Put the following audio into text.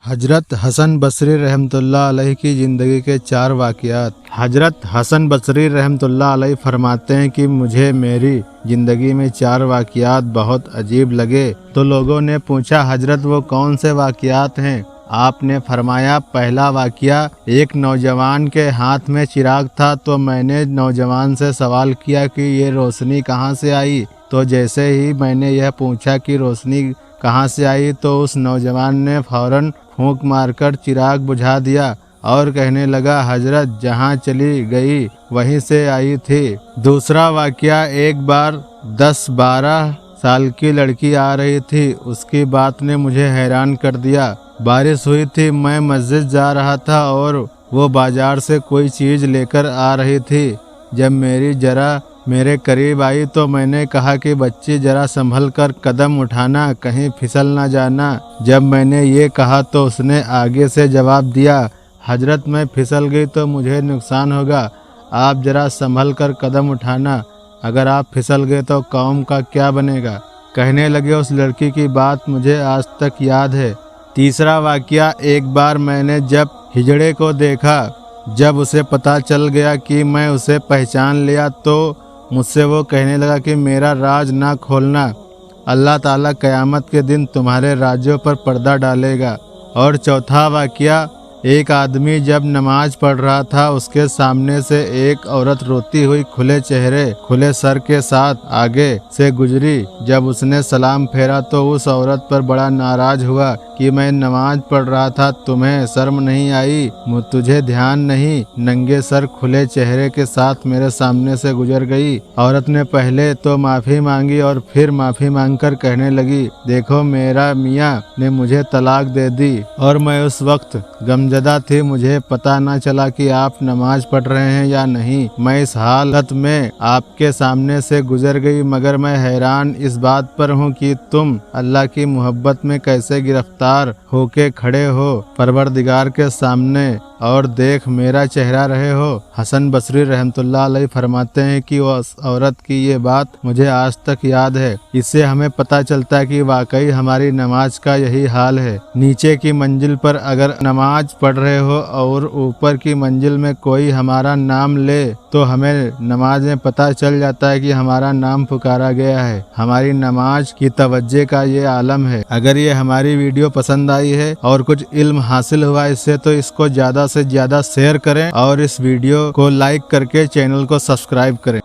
حضرت حسن بصری رحمۃ اللہ علیہ کی زندگی کے 4 واقعات۔ حضرت حسن بصری رحمۃ اللہ علیہ فرماتے ہیں کہ مجھے میری زندگی میں 4 واقعات بہت عجیب لگے تو لوگوں نے پوچھا حضرت وہ کون سے واقعات ہیں؟ آپ نے فرمایا پہلا واقعہ، ایک نوجوان کے ہاتھ میں چراغ تھا تو میں نے نوجوان سے سوال کیا کہ یہ روشنی کہاں سے آئی؟ تو جیسے ہی میں نے یہ پوچھا کہ روشنی کہاں سے آئی تو اس نوجوان نے فوراً پھونک مار کر چراغ بجھا دیا اور کہنے لگا حضرت جہاں چلی گئی وہیں سے آئی تھی۔ دوسرا واقعہ، ایک بار 10-12 سال کی لڑکی آ رہی تھی، اس کی بات نے مجھے حیران کر دیا۔ بارش ہوئی تھی، میں مسجد جا رہا تھا اور وہ بازار سے کوئی چیز لے کر آ رہی تھی۔ جب میرے قریب آئی تو میں نے کہا کہ بچی ذرا سنبھل کر قدم اٹھانا، کہیں پھسل نہ جانا۔ جب میں نے یہ کہا تو اس نے آگے سے جواب دیا حضرت میں پھسل گئی تو مجھے نقصان ہوگا، آپ ذرا سنبھل کر قدم اٹھانا، اگر آپ پھسل گئے تو قوم کا کیا بنے گا؟ کہنے لگے اس لڑکی کی بات مجھے آج تک یاد ہے۔ تیسرا واقعہ، ایک بار میں نے جب ہجڑے کو دیکھا، جب اسے پتہ چل گیا کہ میں اسے پہچان لیا تو مجھ سے وہ کہنے لگا کہ میرا راز نہ کھولنا، اللہ تعالیٰ قیامت کے دن تمہارے رازوں پر پردہ ڈالے گا۔ اور چوتھا واقعہ، ایک آدمی جب نماز پڑھ رہا تھا اس کے سامنے سے ایک عورت روتی ہوئی کھلے چہرے کھلے سر کے ساتھ آگے سے گزری۔ جب اس نے سلام پھیرا تو اس عورت پر بڑا ناراض ہوا کہ میں نماز پڑھ رہا تھا، تمہیں شرم نہیں آئی؟ تجھے دھیان نہیں؟ ننگے سر کھلے چہرے کے ساتھ میرے سامنے سے گزر گئی۔ عورت نے پہلے تو معافی مانگی اور پھر معافی مانگ کر کہنے لگی دیکھو میرا میاں نے مجھے طلاق دے دی اور میں اس وقت غمزدہ تھی، مجھے پتہ نہ چلا کہ آپ نماز پڑھ رہے ہیں یا نہیں، میں اس حالت میں آپ کے سامنے سے گزر گئی، مگر میں حیران اس بات پر ہوں کہ تم اللہ کی محبت میں کیسے گرفتار ہو کے کھڑے ہو پروردگار کے سامنے اور دیکھ میرا چہرہ رہے ہو۔ حسن بصری رحمۃ اللہ علیہ فرماتے ہیں کہ وہ عورت کی یہ بات مجھے آج تک یاد ہے۔ اس سے ہمیں پتہ چلتا ہے کہ واقعی ہماری نماز کا یہی حال ہے۔ نیچے کی منزل پر اگر نماز پڑھ رہے ہو اور اوپر کی منزل میں کوئی ہمارا نام لے تو ہمیں نماز میں پتہ چل جاتا ہے کہ ہمارا نام پکارا گیا ہے۔ ہماری نماز کی توجہ کا یہ عالم ہے۔ اگر یہ ہماری ویڈیو پسند آئی ہے اور کچھ علم حاصل ہوا اس سے تو اس کو زیادہ سے زیادہ شیئر کریں اور اس ویڈیو کو لائک کر کے چینل کو سبسکرائب کریں۔